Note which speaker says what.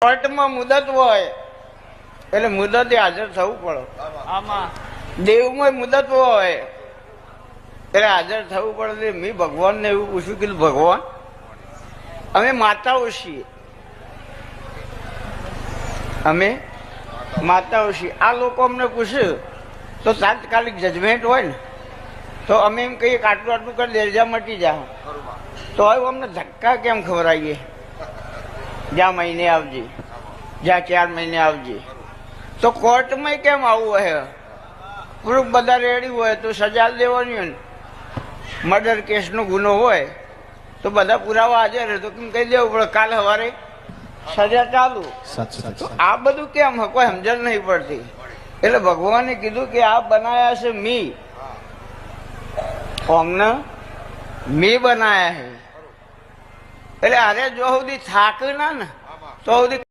Speaker 1: કોર્ટમાં મુદત હોય એટલે મુદતે હાજર થવું પડે. દેવમાં મુદત હોય એટલે હાજર થવું પડે. મેં ભગવાનને એવું પૂછ્યું, કીધું ભગવાન અમે માતાઓ છીએ, અમે માતાઓ છીએ. આ લોકો અમને પૂછ્યું તો તાત્કાલિક જજમેન્ટ હોય ને તો અમે એમ કહીએ કે આટલું આટલું કરી દેજા મટી જાઓ, તો હવે અમને ધક્કા કેમ ખવડાવીએ? જ્યાં મહિને આવજે, જ્યાં 4 મહિને આવજે. તો કોર્ટમાં કેમ આવું હોય? પ્રૂફ બધા રેડી હોય તો સજા દેવાની હોય ને. મર્ડર કેસનો ગુનો હોય તો બધા પુરાવા હાજર હોય તો કેમ કહી દેવું પડે કાલ સવારે સજા ચાલુ. આ બધું કેમ કોઈ સમજણ નહીં પડતી. એટલે ભગવાને કીધું કે આ બનાયા છે મી, અમને મી બનાયા છે. એટલે અરે જો સુધી થાક ના ને તો સુધી